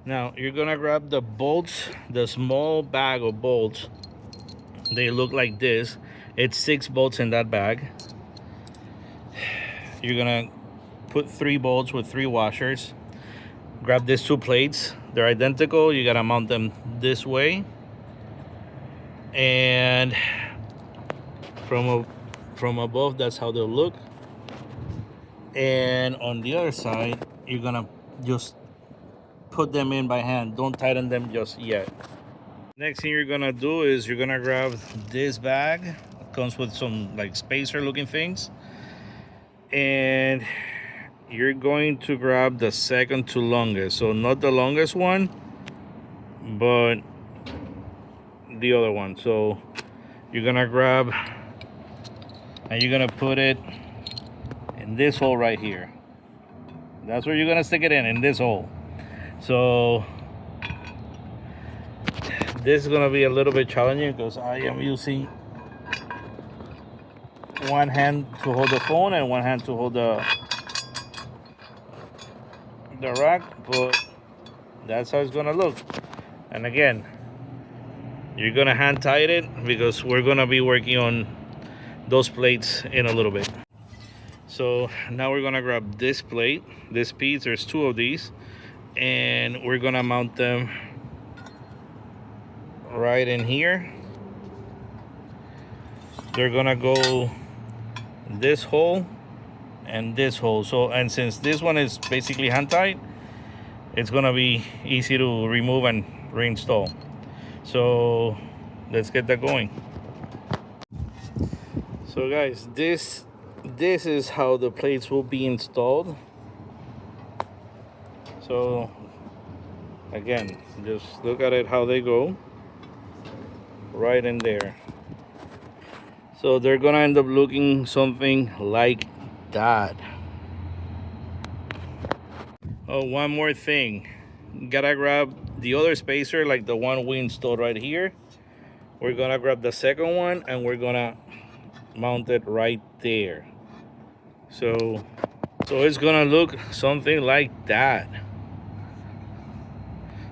Now you're gonna grab the bolts, the small bag of bolts. They look like this. It's 6 bolts in that bag. You're gonna put 3 bolts with 3 washers. Grab these 2 plates. They're identical. You gotta mount them this way. And from above, that's how they'll look. And on the other side, you're gonna just put them in by hand. Don't tighten them just yet. Next thing you're gonna do is you're gonna grab this bag. It comes with some like spacer looking things. And you're going to grab the second to longest. So not the longest one, but the other one. So you're gonna grab and you're gonna put it in this hole right here. That's where you're gonna stick it in this hole. So this is gonna be a little bit challenging because I am using one hand to hold the phone and one hand to hold the rack, but that's how it's gonna look. And again, you're gonna hand tight it because we're gonna be working on those plates in a little bit. So now we're gonna grab this plate, this piece, there's 2 of these, and we're gonna mount them right in here. They're gonna go this hole and this hole. So, and since this one is basically hand tight, it's gonna be easy to remove and reinstall. So let's get that going. So guys, this is how the plates will be installed. So again, just look at it how they go right in there. So they're gonna end up looking something like that. Oh, one more thing, gotta grab the other spacer, like the one we installed right here. We're gonna grab the second one and we're gonna mount it right there. So it's gonna look something like that.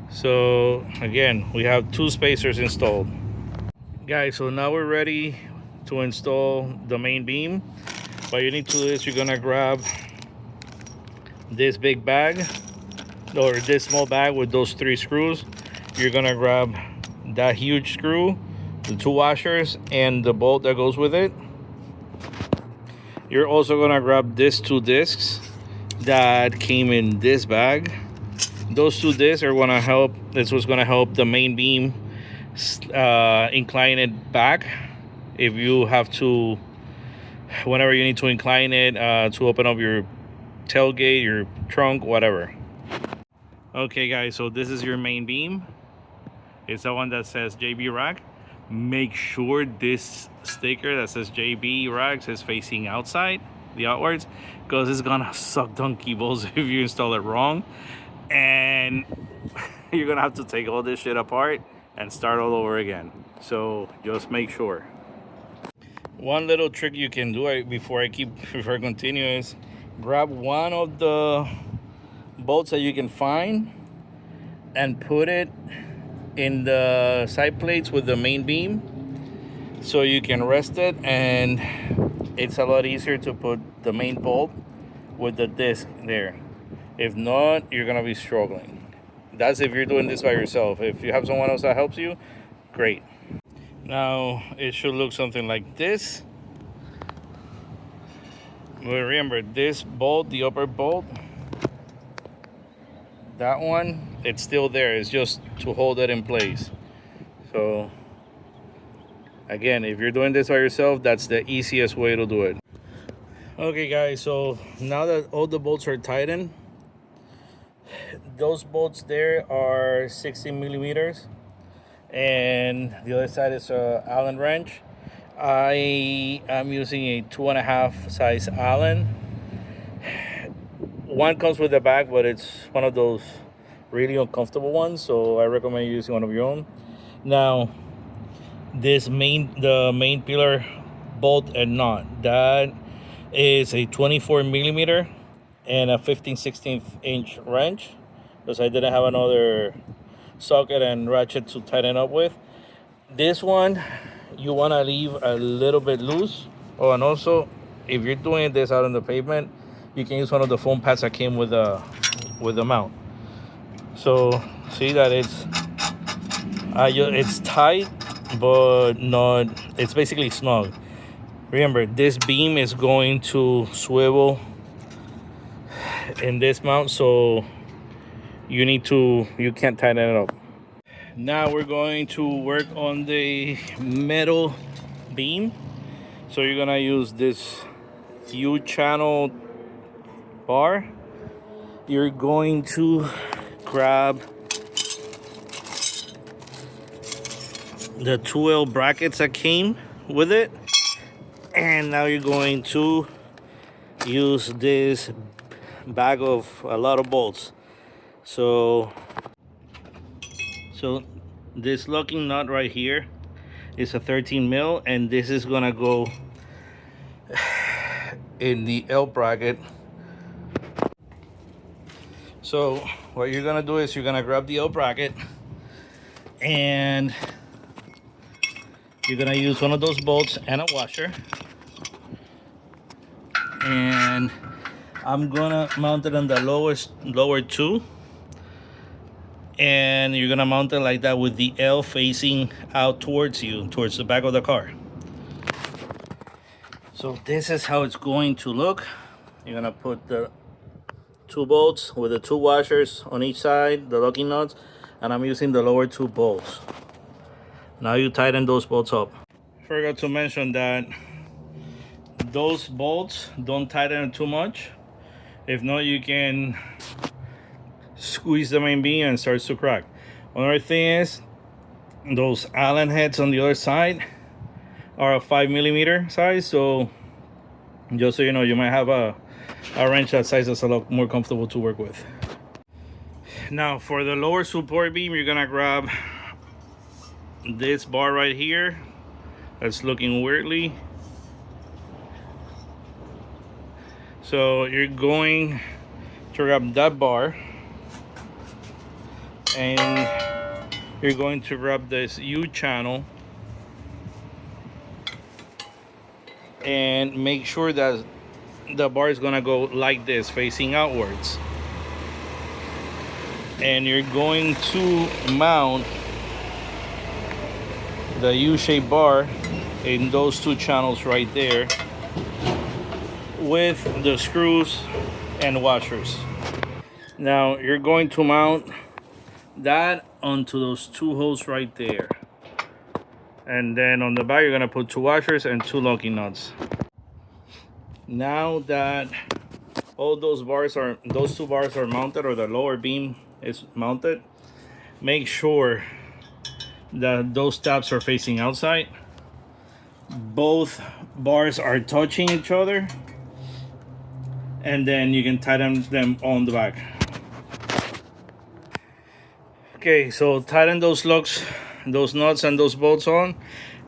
So again, we have 2 spacers installed. Guys, so now we're ready to install the main beam. What you need to do is you're gonna grab this big bag or this small bag with those 3 screws. You're gonna grab that huge screw, the 2 washers, and the bolt that goes with it. You're also gonna grab these 2 discs that came in this bag. Those 2 discs are gonna help. This was gonna help the main beam incline it back. If you have to, whenever you need to incline it to open up your tailgate, your trunk, whatever. Okay guys, so this is your main beam. It's the one that says JB Rack. Make sure this sticker that says JB Racks is facing outside, the outwards, because it's gonna suck donkey balls if you install it wrong. And you're gonna have to take all this shit apart and start all over again. So just make sure. One little trick you can do before I continue is grab one of the bolts that you can find and put it in the side plates with the main beam so you can rest it, and it's a lot easier to put the main bolt with the disc there. If not, you're gonna be struggling. That's if you're doing this by yourself. If you have someone else that helps you, great. Now it should look something like this. But remember, this bolt, the upper bolt, that one, it's still there. It's just to hold it in place. So again, if you're doing this by yourself, that's the easiest way to do it. Okay guys, so now that all the bolts are tightened, those bolts there are 16 millimeters, and the other side is a Allen wrench. I am using a 2.5 size Allen. One comes with the bag, but it's one of those really uncomfortable ones, so I recommend using one of your own. Now, the main pillar bolt and nut, that is a 24 millimeter and a 15/16 inch wrench because I didn't have another socket and ratchet to tighten up with. This one, you want to leave a little bit loose. Oh, and also, if you're doing this out on the pavement, you can use one of the foam pads that came with the mount. So see that it's tight, but not. It's basically snug. Remember, this beam is going to swivel in this mount, so you can't tighten it up. Now we're going to work on the metal beam. So you're gonna use this U-channel bar. You're going to grab the 2L brackets that came with it, and now you're going to use this bag of a lot of bolts. So this locking nut right here is a 13 mil, and this is gonna go in the L bracket. So what you're gonna do is you're gonna grab the L bracket, and you're gonna use one of those bolts and a washer, and I'm gonna mount it on the lower two, and you're gonna mount it like that with the L facing out towards you, towards the back of the car. So this is how it's going to look. You're gonna put the 2 bolts with the 2 washers on each side, the locking nuts, and I'm using the lower 2 bolts. Now you tighten those bolts up. Forgot to mention that those bolts don't tighten too much. If not, you can squeeze the main beam and it starts to crack. Another thing is, those Allen heads on the other side are a 5mm size, so just so you know, you might have a wrench that size that's a lot more comfortable to work with. Now for the lower support beam, you're gonna grab this bar right here that's looking weirdly. So you're going to grab that bar, and you're going to grab this U-channel and make sure that the bar is gonna go like this, facing outwards. And you're going to mount the U-shaped bar in those 2 channels right there with the screws and washers. Now you're going to mount that onto those 2 holes right there, and then on the back you're gonna put 2 washers and 2 locking nuts. Now that all those 2 bars are mounted, or the lower beam is mounted, make sure that those tabs are facing outside. Both bars are touching each other, and then you can tighten them on the back. Okay, so tighten those locks, those nuts and those bolts on.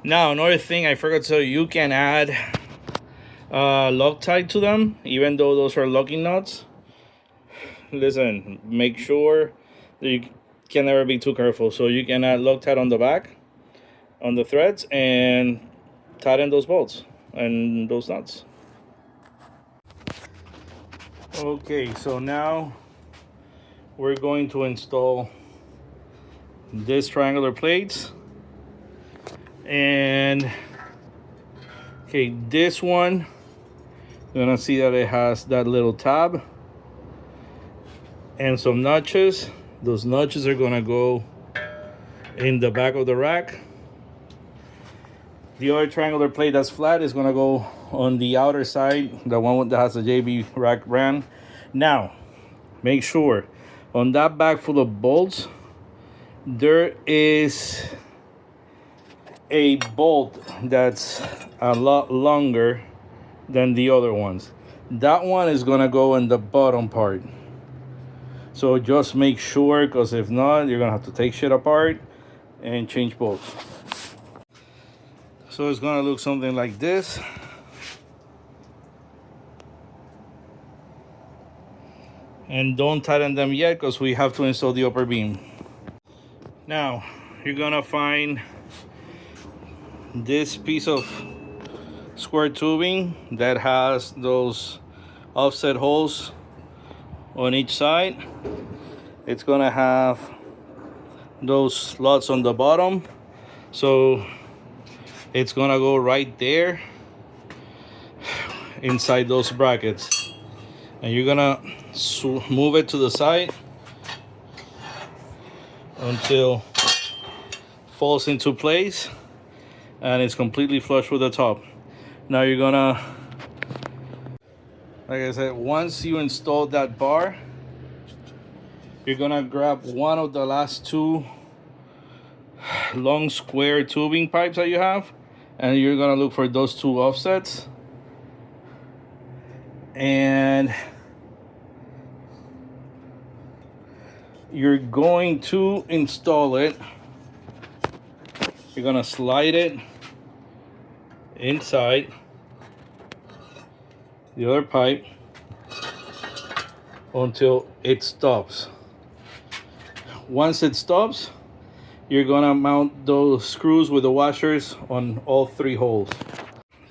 Now another thing I forgot to tell you, you can add Loctite to them, even though those are locking nuts. Listen, make sure that you can never be too careful. So you can add Loctite on the back, on the threads, and tighten those bolts and those nuts. Okay, so now we're going to install this triangular plates, and okay, this one, you're gonna see that it has that little tab and some notches. Those notches are gonna go in the back of the rack. The other triangular plate that's flat is gonna go on the outer side, the one that has a JB rack brand. Now, make sure on that bag full of bolts, there is a bolt that's a lot longer than the other ones. That one is gonna go in the bottom part. So just make sure, because if not, you're gonna have to take shit apart and change bolts. So it's gonna look something like this. And don't tighten them yet because we have to install the upper beam. Now you're gonna find this piece of square tubing that has those offset holes on each side. It's gonna have those slots on the bottom, so it's gonna go right there inside those brackets, and you're gonna move it to the side until it falls into place and it's completely flush with the top. Now you're gonna, like I said, once you install that bar, you're gonna grab one of the last two long square tubing pipes that you have, and you're gonna look for those two offsets, and you're going to install it. You're gonna slide it inside the other pipe until it stops. Once it stops, you're gonna mount those screws with the washers on all three holes.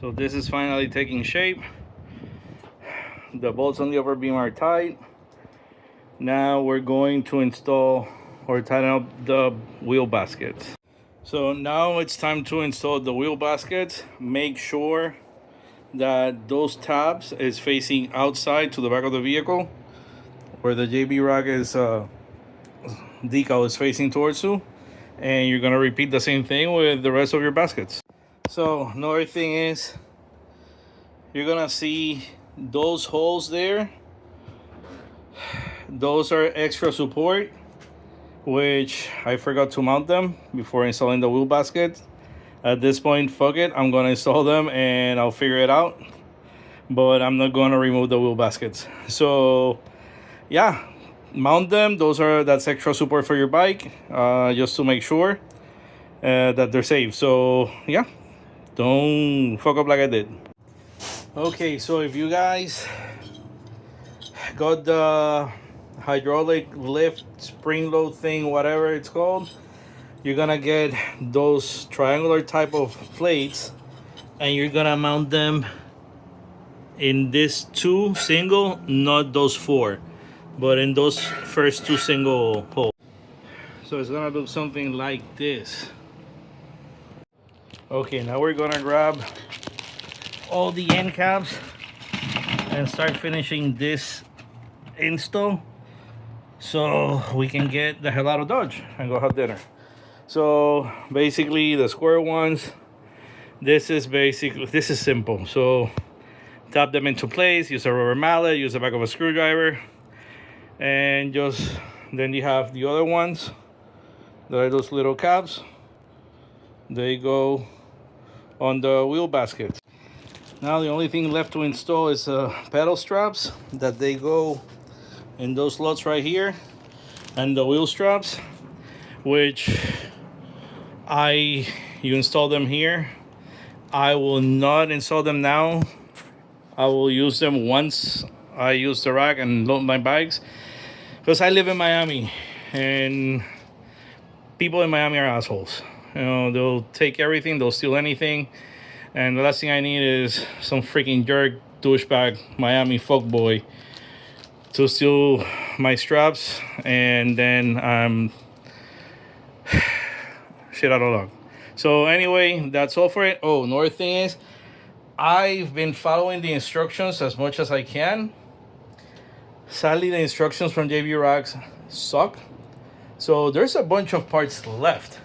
So this is finally taking shape. The bolts on the upper beam are tight. Now we're going to install or tighten up the wheel baskets. So now it's time to install the wheel baskets. Make sure that those tabs is facing outside to the back of the vehicle, where the JB rack is decal is facing towards you, and you're gonna repeat the same thing with the rest of your baskets. So another thing is, you're gonna see those holes there. Those are extra support, which I forgot to mount them before installing the wheel basket. At this point, fuck it, I'm gonna install them and I'll figure it out, but I'm not gonna remove the wheel baskets. So yeah, mount them. That's extra support for your bike, just to make sure that they're safe. So yeah, don't fuck up like I did. Okay, so if you guys got the hydraulic lift spring load thing, whatever it's called, you're gonna get those triangular type of plates, and you're gonna mount them in this two single, not those four, but in those first two single holes. So it's gonna look something like this. Okay, now we're gonna grab all the end caps and start finishing this install so we can get the hell out of Dodge and go have dinner. So basically the square ones, this is simple. So tap them into place, use a rubber mallet, use the back of a screwdriver, and then you have the other ones that are those little caps. They go on the wheel baskets. Now the only thing left to install is pedal straps, that they go in those slots right here, and the wheel straps, which you install them here. I will not install them now. I will use them once I use the rack and load my bikes, because I live in Miami and people in Miami are assholes. You know, they'll take everything, they'll steal anything, and the last thing I need is some freaking jerk douchebag Miami fuckboy to steal my straps, and then I'm shit out of luck. So anyway, that's all for it. Oh, another thing is, I've been following the instructions as much as I can. Sadly, the instructions from JB Racks suck. So there's a bunch of parts left.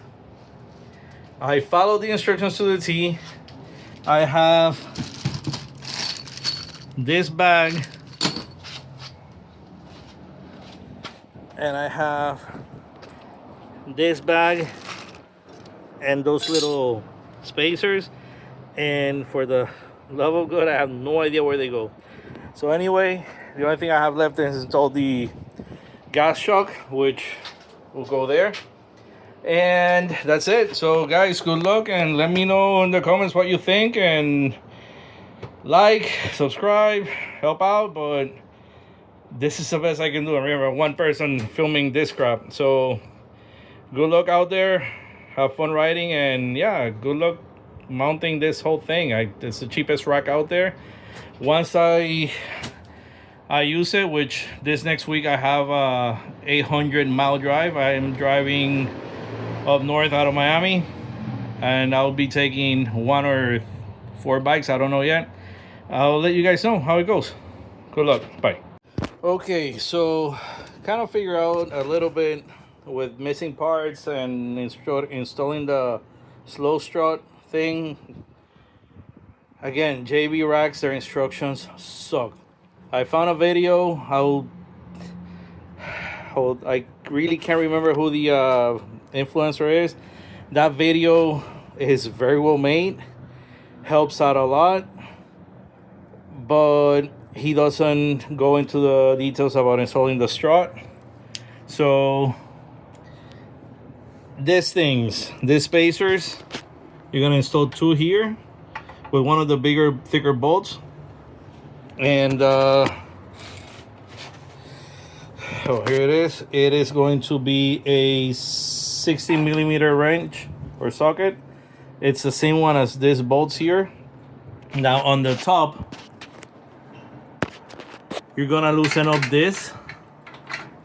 I followed the instructions to the T. I have this bag, and I have this bag and those little spacers, and for the love of God, I have no idea where they go. So anyway, the only thing I have left is install the gas shock, which will go there, and that's it. So guys, good luck, and let me know in the comments what you think, and like, subscribe, help out, but this is the best I can do. I remember one person filming this crap. So good luck out there. Have fun riding, and yeah, good luck mounting this whole thing. It's the cheapest rack out there. Once I use it, which this next week I have a 800-mile drive. I am driving up north out of Miami, and I'll be taking 1 or 4 bikes. I don't know yet. I'll let you guys know how it goes. Good luck. Bye. Okay, so kind of figure out a little bit with missing parts and installing the slow strut thing. Again, JB racks, their instructions suck. I found a video. I really can't remember who the influencer is. That video is very well made, helps out a lot, but he doesn't go into the details about installing the strut. So these spacers, you're gonna install 2 here with one of the bigger, thicker bolts, and oh, here it is. It is going to be a 60mm wrench or socket. It's the same one as these bolts here. Now on the top, you're gonna loosen up this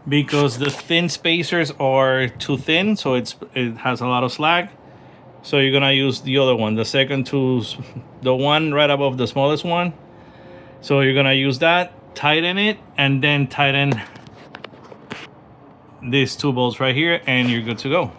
because the thin spacers are too thin, so it has a lot of slack. So you're gonna use the other one, the one right above the smallest one. So you're gonna use that, tighten it, and then tighten these 2 bolts right here, and you're good to go.